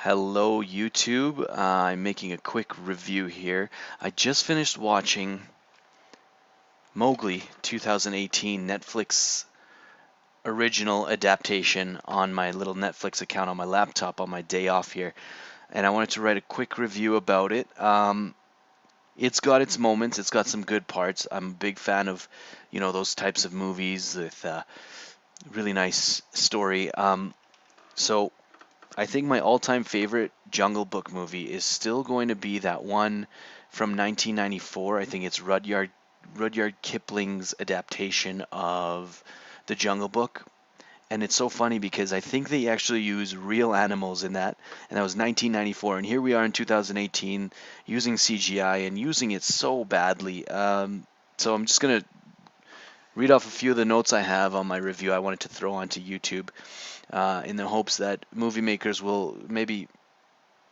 Hello YouTube. I'm making a quick review here. I just finished watching Mowgli 2018 Netflix original adaptation on my little Netflix account on my laptop on my day off here, and I wanted to write a quick review about it. It's got its moments, it's got some good parts. I'm a big fan of, those types of movies with really nice story. So I think my all-time favorite Jungle Book movie is still going to be that one from 1994. I think it's Rudyard Kipling's adaptation of The Jungle Book. And it's so funny because I think they actually use real animals in that, and that was 1994. And here we are in 2018 using CGI and using it so badly. So I'm just going to read off a few of the notes I have on my review I wanted to throw onto YouTube in the hopes that movie makers will maybe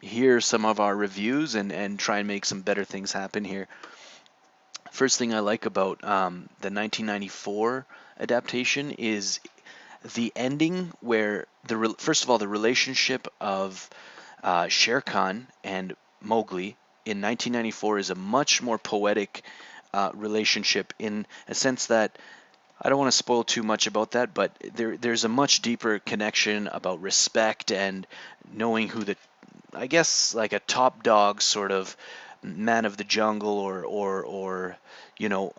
hear some of our reviews and try and make some better things happen here. First thing I like about the 1994 adaptation is the ending where first of all the relationship of Shere Khan and Mowgli in 1994 is a much more poetic relationship in a sense that I don't want to spoil too much about that, but there's a much deeper connection about respect and knowing who I guess like a top dog sort of man of the jungle or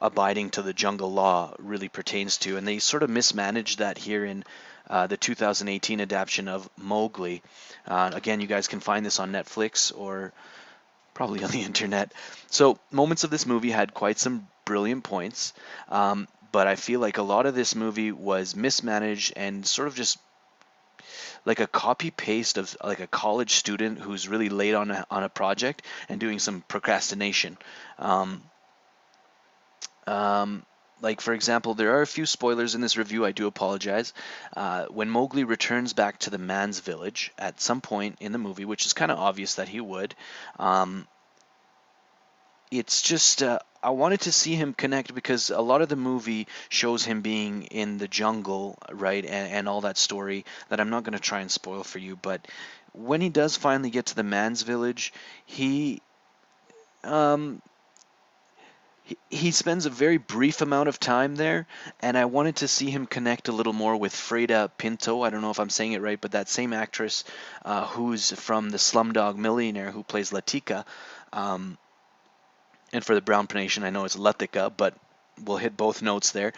abiding to the jungle law really pertains to, and they sort of mismanaged that here in the 2018 adaptation of Mowgli. Again, you guys can find this on Netflix or probably on the internet. So moments of this movie had quite some brilliant points, but I feel like a lot of this movie was mismanaged and sort of just like a copy paste of like a college student who's really late on a project and doing some procrastination. Um, um, like for example, there are a few spoilers in this review. I do apologize. When Mowgli returns back to the man's village at some point in the movie, which is kind of obvious that he would, um, it's just I wanted to see him connect because a lot of the movie shows him being in the jungle, right, and all that story that I'm not going to try and spoil for you. But when he does finally get to the man's village, he um, he spends a very brief amount of time there, and I wanted to see him connect a little more with Freda Pinto. I don't know if I'm saying it right, but that same actress who's from the Slumdog Millionaire who plays Latika. Um, and for the brown nation, I know it's Latika, but we'll hit both notes there.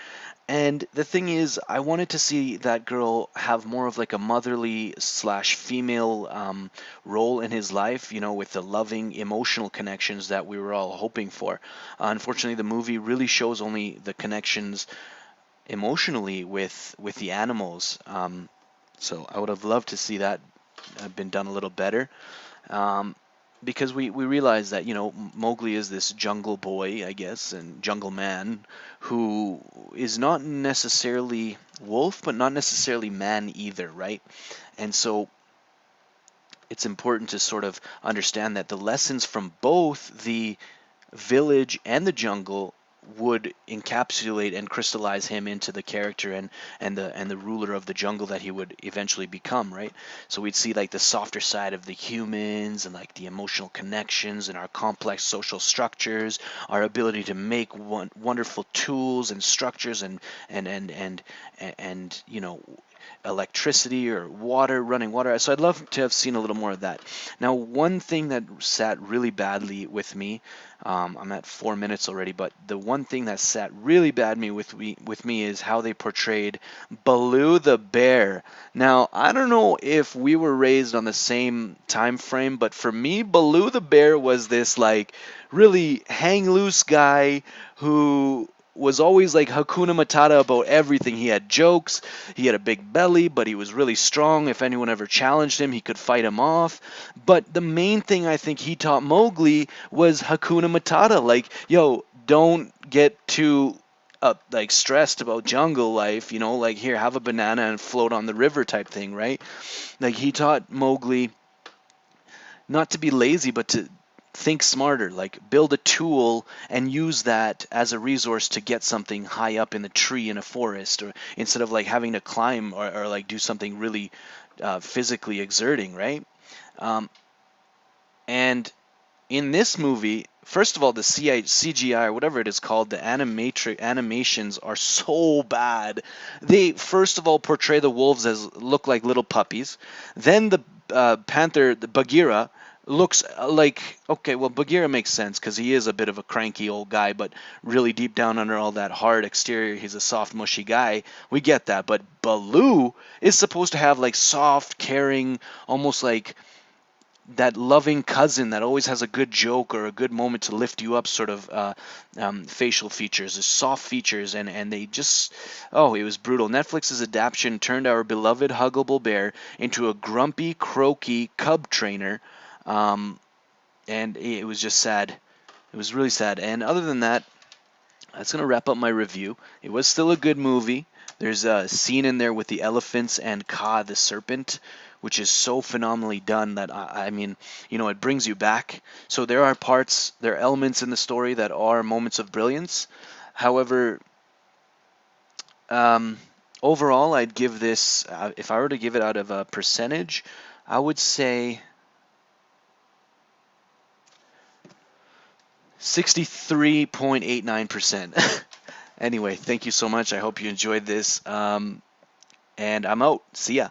And the thing is, I wanted to see that girl have more of like a motherly slash female role in his life, with the loving, emotional connections that we were all hoping for. Unfortunately, the movie really shows only the connections emotionally with the animals. So I would have loved to see that been done a little better. Um, because we realize that Mowgli is this jungle boy, I guess, and jungle man who is not necessarily wolf, but not necessarily man either, right? And so it's important to sort of understand that the lessons from both the village and the jungle would encapsulate and crystallize him into the character and the ruler of the jungle that he would eventually become, right? So we'd see like the softer side of the humans and like the emotional connections and our complex social structures, our ability to make wonderful tools and structures and electricity or water, running water. So I'd love to have seen a little more of that. Now, one thing that sat really badly with me, I'm at 4 minutes already, but the one thing that sat really bad with me is how they portrayed Baloo the bear. Now, I don't know if we were raised on the same time frame, but for me, Baloo the bear was this like really hang loose guy who was always like Hakuna Matata about everything. He had jokes, he had a big belly, but he was really strong. If anyone ever challenged him, he could fight him off. But the main thing I think he taught Mowgli was Hakuna Matata. Like, yo, don't get too like stressed about jungle life, like here, have a banana and float on the river type thing, right? Like he taught Mowgli not to be lazy, but to think smarter, like build a tool and use that as a resource to get something high up in the tree in a forest, or instead of like having to climb or like do something really physically exerting, right? Um, and in this movie, first of all, the CGI or whatever it is called, the animations are so bad. They first of all portray the wolves as look like little puppies. Then the panther, the Bagheera, looks like, okay, well, Bagheera makes sense because he is a bit of a cranky old guy, but really deep down under all that hard exterior, he's a soft, mushy guy. We get that. But Baloo is supposed to have like soft, caring, almost like that loving cousin that always has a good joke or a good moment to lift you up, sort of facial features, soft features, and they just, oh, it was brutal. Netflix's adaptation turned our beloved huggable bear into a grumpy, croaky cub trainer, um, and it was just sad. It was really sad. And other than that, that's going to wrap up my review. It was still a good movie. There's a scene in there with the elephants and Ka the serpent, which is so phenomenally done that I mean, it brings you back. So there are parts, there are elements in the story that are moments of brilliance. However, um, overall, I'd give this, if I were to give it out of a percentage, I would say 63.89%. Anyway, thank you so much. I hope you enjoyed this. And I'm out. See ya.